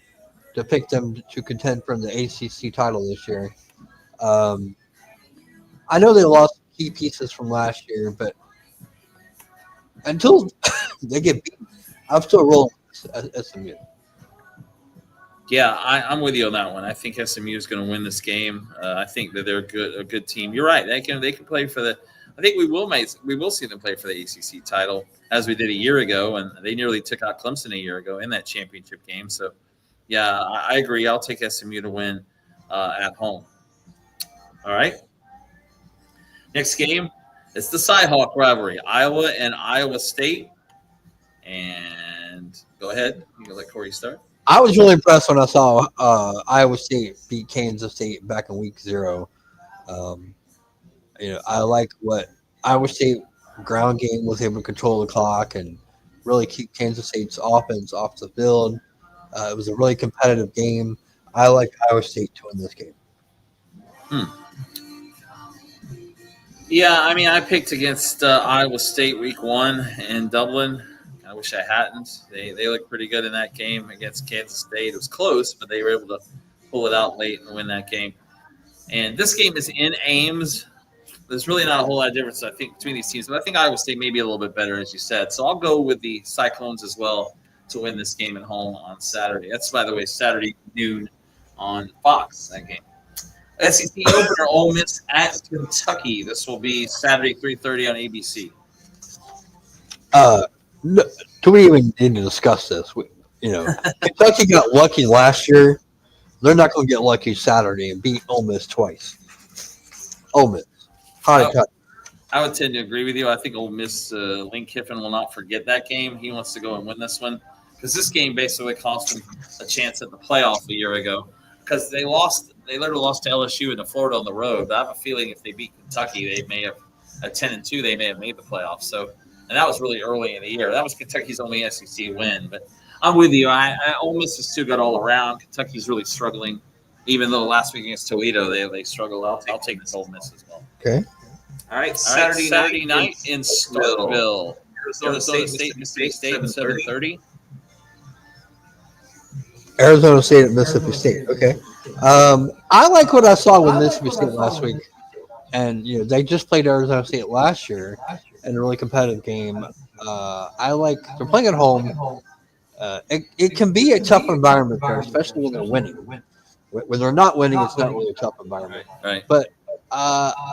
to pick them to contend for the ACC title this year. I know they lost key pieces from last year, but until they get beat, I'm still rolling with SMU. Yeah, I'm with you on that one. I think SMU is going to win this game. I think that they're a good team. You're right. They can play for the. I think we will see them play for the ACC title as we did a year ago, and they nearly took out Clemson a year ago in that championship game. So, yeah, I agree. I'll take SMU to win at home. All right. Next game, it's the Cy-Hawk rivalry, Iowa and Iowa State. And go ahead. You can let Corey start. I was really impressed when I saw Iowa State beat Kansas State back in week 0. I like what Iowa State ground game was able to control the clock and really keep Kansas State's offense off the field. It was a really competitive game. I like Iowa State to win this game. Yeah, I mean, I picked against Iowa State week 1 in Dublin. I wish I hadn't. They looked pretty good in that game against Kansas State. It was close, but they were able to pull it out late and win that game. And this game is in Ames. There's really not a whole lot of difference, I think, between these teams. But I think Iowa State may be a little bit better, as you said. So I'll go with the Cyclones as well to win this game at home on Saturday. That's, by the way, Saturday noon on Fox, that game. SEC opener, Ole Miss at Kentucky. This will be Saturday, 3:30 on ABC. No, do we even need to discuss this? Kentucky got lucky last year. They're not going to get lucky Saturday and beat Ole Miss twice. Ole Miss. I would tend to agree with you. I think Ole Miss, Lane Kiffin will not forget that game. He wants to go and win this one because this game basically cost him a chance at the playoff a year ago because they lost. They literally lost to LSU and to Florida on the road. But I have a feeling if they beat Kentucky, they may have at 10-2. They may have made the playoffs. So. And that was really early in the year. That was Kentucky's only SEC win. But I'm with you. Ole Miss is too good all around. Kentucky's really struggling. Even though last week against Toledo, they struggled. I'll take this Ole Miss as well. Okay. All right. Saturday night in Starkville. Arizona State, Mississippi State, 7:30. Arizona State at Mississippi State. Okay. I like what I saw with Mississippi State last week. And, they just played Arizona State last year in a really competitive game. They're playing at home. It can be a tough environment there, especially when they're winning. When they're not winning, it's not really a tough environment. Right. But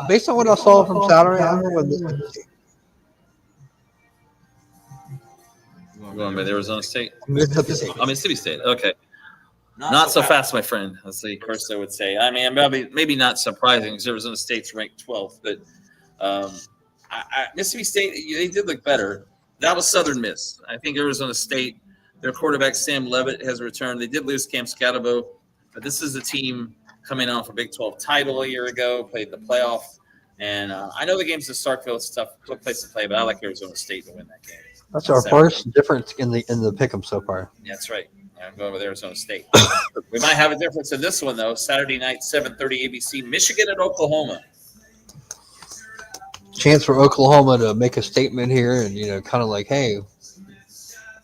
based on what I saw from Saturday, I'm going with Mississippi State. Going by Arizona State? Mississippi State. Mississippi State. Okay. Not so fast, my friend, as the cursor would say. I mean, maybe not surprising because Arizona State's ranked 12th, but Mississippi State, they did look better. That was Southern Miss. I think Arizona State, their quarterback Sam Levitt has returned. They did lose Cam Scatabo, but this is a team coming off a Big 12 title a year ago, played the playoff. And I know the game's in Starkville. It's a tough place to play, but I like Arizona State to win that game. That's our first difference in the pick'em so far. Yeah, that's right. I'm going with Arizona State. We might have a difference in this one, though. Saturday night, 7:30 ABC, Michigan at Oklahoma. Chance for Oklahoma to make a statement here and, kind of like, hey,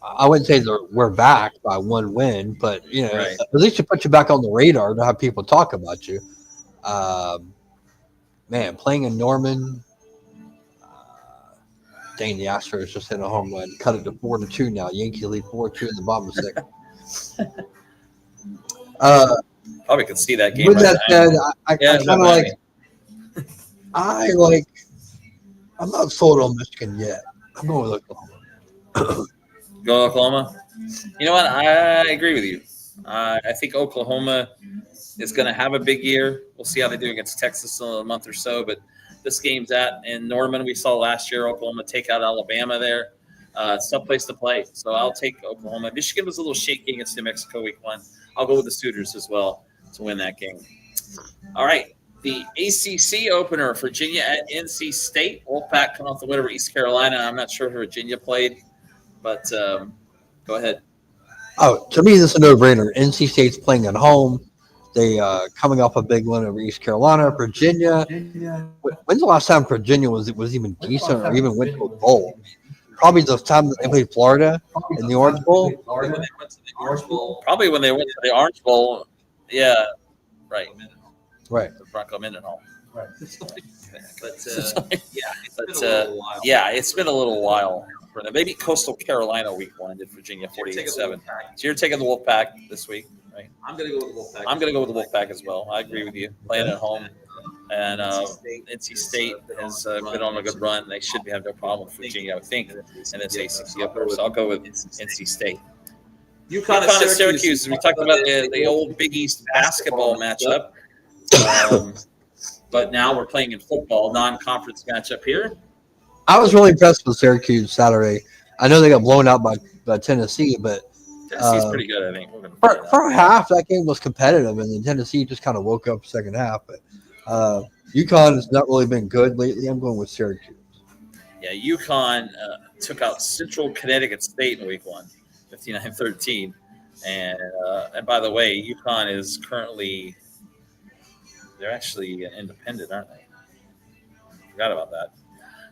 I wouldn't say we're back by one win, but, right. At least you put you back on the radar to have people talk about you. Man, playing in Norman, dang, the Astros just hit a home run. Cut it to 4-2 now. Yankees lead 4-2 in the bottom of the second. Probably could see that game. With that said, I kind of like. I'm not sold on Michigan yet. I'm going with Oklahoma. Go Oklahoma. You know what? I agree with you. I think Oklahoma is going to have a big year. We'll see how they do against Texas in a month or so. But this game's in Norman. We saw last year Oklahoma take out Alabama there. It's a tough place to play. So I'll take Oklahoma. Michigan was a little shaky against New Mexico week 1. I'll go with the Sooners as well to win that game. All right. The ACC opener, Virginia at NC State. Wolfpack coming off the win over East Carolina. I'm not sure who Virginia played, but go ahead. Oh, to me, this is a no-brainer. NC State's playing at home. They coming off a big win over East Carolina. Virginia. When's the last time Virginia was even decent or even went to a bowl? Probably the time that they played Florida in the Orange Bowl. Probably when they went to the Orange Bowl. Probably when they went to the Orange Bowl. Yeah, right. Right. The Bronco Mendenhall. Right. It's been a little while for them. Maybe Coastal Carolina week 1 did Virginia 48-7. So you're taking the Wolfpack this week, right? I'm going to go with the Wolfpack. I'm going to go with the Wolfpack as well. I agree with you. Playing at home. And NC State has been on a good run. They should have no problem with Virginia, I would think, in this ACC opener. So I'll go with NC State. UConn at Syracuse. We talked about the old Big East basketball matchup. But now we're playing in football, non-conference matchup here. I was really impressed with Syracuse Saturday. I know they got blown out by Tennessee, but Tennessee's pretty good, I think. For half, that game was competitive, and then Tennessee just kind of woke up second half. But UConn has not really been good lately. I'm going with Syracuse. Yeah, UConn took out Central Connecticut State in week 1, 59-13. And by the way, UConn is currently – they're actually independent, aren't they? Forgot about that.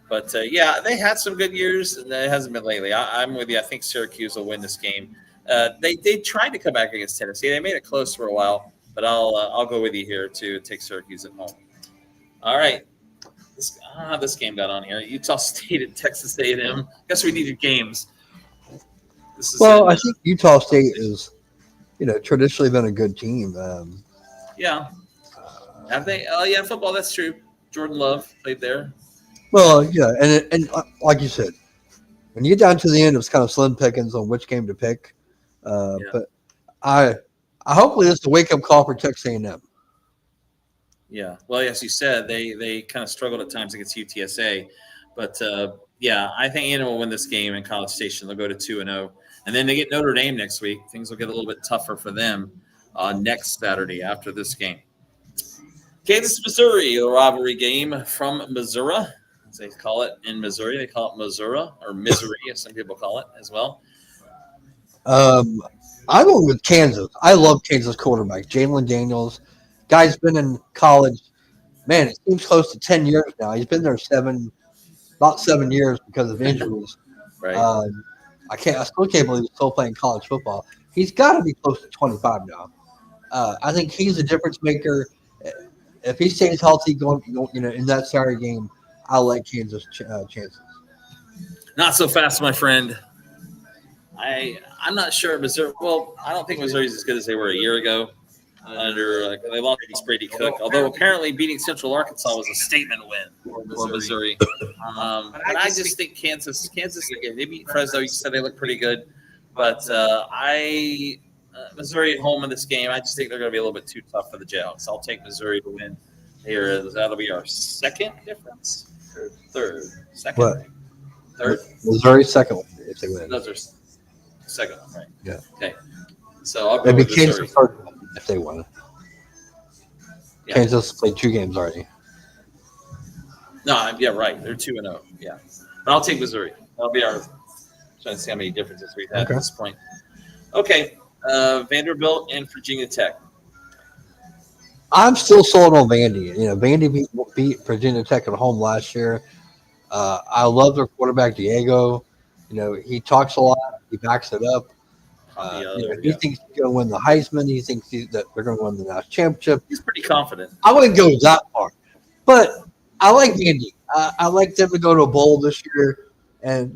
But, they had some good years, and it hasn't been lately. I'm with you. I think Syracuse will win this game. They tried to come back against Tennessee. They made it close for a while, but I'll go with you here to take Syracuse at home. All right. This game got on here. Utah State at Texas A&M. Guess we needed games. I think Utah State is, traditionally been a good team. Yeah. Have they? Oh, yeah, football. That's true. Jordan Love played there. Well, yeah, and like you said, when you get down to the end, it's kind of slim pickings on which game to pick. But I hopefully this is a wake up call for Texas A&M. Yeah. Well, as you said, they kind of struggled at times against UTSA, but I think A&M will win this game in College Station. They'll go to 2-0, and then they get Notre Dame next week. Things will get a little bit tougher for them next Saturday after this game. Kansas, Missouri, a rivalry game from Missouri, as they call it in Missouri. They call it Missouri, or Misery, as some people call it as well. I'm going with Kansas. I love Kansas quarterback, Jalen Daniels. Guy's been in college, man, it seems close to 10 years now. He's been there about 7 years because of injuries. Right. I still can't believe he's still playing college football. He's got to be close to 25 now. I think he's a difference maker. If he stays healthy, in that Saturday game, I'll let Kansas chances. Not so fast, my friend. I'm not sure Missouri. Well, I don't think Missouri's as good as they were a year ago. They lost against Brady Cook, although apparently beating Central Arkansas was a statement win for Missouri. But I just think Kansas. They beat Fresno. You said they look pretty good, but Missouri at home in this game, I just think they're going to be a little bit too tough for the Jayhawks. I'll take Missouri to win here. That'll be our second difference. Third. Second. What? Third? Missouri second if they win. Those are second one, right? Yeah. Okay. So I'll go maybe with Kansas Missouri. third if they won. Yeah. Kansas played 2 games already. No, yeah, right. They're 2-0. Yeah. But I'll take Missouri. That'll be our trying to see how many differences we've had at this point. Okay. Vanderbilt and Virginia Tech. I'm still sold on Vandy. Vandy beat Virginia Tech at home last year. I love their quarterback, Diego. He talks a lot. He backs it up. He thinks he's going to win the Heisman. He thinks that they're going to win the national championship. He's pretty confident. I wouldn't go that far. But I like Vandy. I like them to go to a bowl this year and,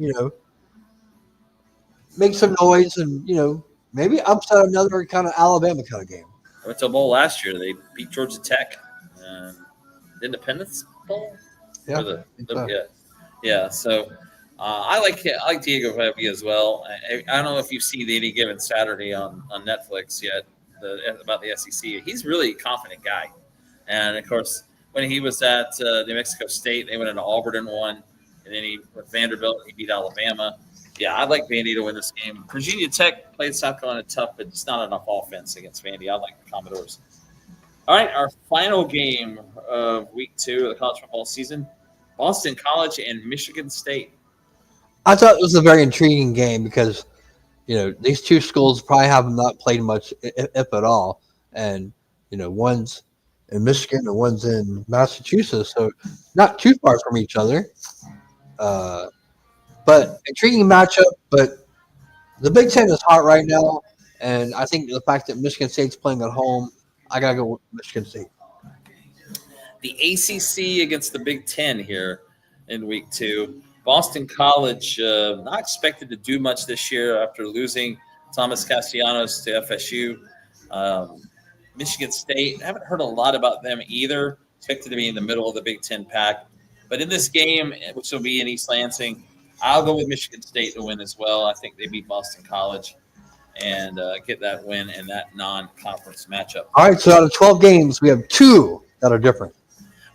make some noise and, maybe upset another kind of Alabama kind of game. went to a bowl last year. They beat Georgia Tech. Independence Bowl? Yeah. Yeah. So I like Diego Vevia as well. I don't know if you've seen the Any Given Saturday on Netflix yet about the SEC. He's really a confident guy. And, of course, when he was at New Mexico State, they went into Auburn and won. And then with Vanderbilt, he beat Alabama. Yeah, I'd like Vandy to win this game. Virginia Tech played South Carolina tough, but it's not enough offense against Vandy. I like the Commodores. All right, our final game of week 2 of the college football season, Boston College and Michigan State. I thought it was a very intriguing game because, these two schools probably have not played much, if at all. And, one's in Michigan and one's in Massachusetts, so not too far from each other. But intriguing matchup. But the Big Ten is hot right now, and I think the fact that Michigan State's playing at home, I gotta go with Michigan State. The ACC against the Big Ten here in week 2. Boston College not expected to do much this year after losing Thomas Castellanos to FSU. Michigan State, I haven't heard a lot about them either. Expected to be in the middle of the Big Ten pack. But in this game, which will be in East Lansing, I'll go with Michigan State to win as well. I think they beat Boston College and get that win in that non-conference matchup. All right, so out of 12 games, we have 2 that are different.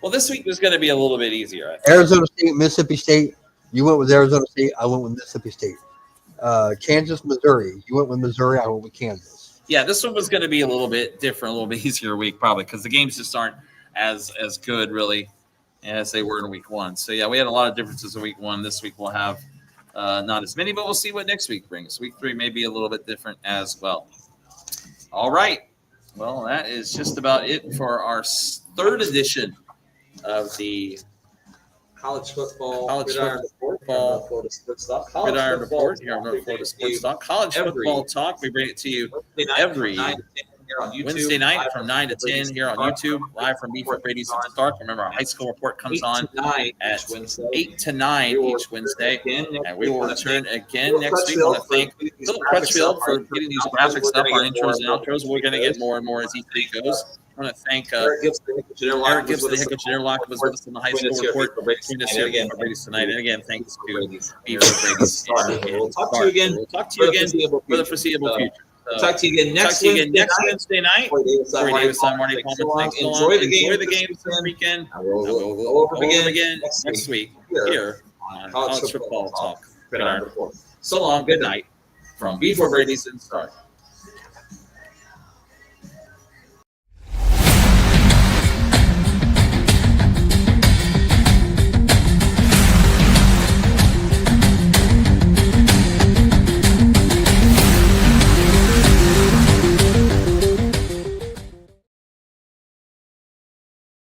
Well, this week was going to be a little bit easier, I think. Arizona State, Mississippi State. You went with Arizona State. I went with Mississippi State. Kansas, Missouri. You went with Missouri. I went with Kansas. Yeah, this one was going to be a little bit different, a little bit easier week probably because the games just aren't as good really as they were in week 1. So, yeah, we had a lot of differences in week 1. This week we'll have not as many, but we'll see what next week brings. Week 3 may be a little bit different as well. All right. Well, that is just about it for our 3rd edition of the College football Gridiron Report here on Florida Sports Talk. College football talk. We bring it to you every Wednesday night from 9 to 10 here on YouTube, live from Beeford Brady's and Starke. Remember, our high school report comes on at 8 to 9 each Wednesday, and we will return again next week. I want to thank Philip Crutchfield for getting these graphics up, our intros and outros. We're going to get more and more as each day goes. I want to thank Eric Gibbs, the Hickett Interlock, was with us in the high school report. Joined us here for Brady's tonight. And again, thanks to Beeford Brady's. We'll talk to you again for the foreseeable future. Talk to you again next Wednesday night. Corey Davis, Marty, Pallman. Enjoy the game this weekend. We'll go over them again next week here on College Football Talk. So long, good night from Beeford Brady's and Starke.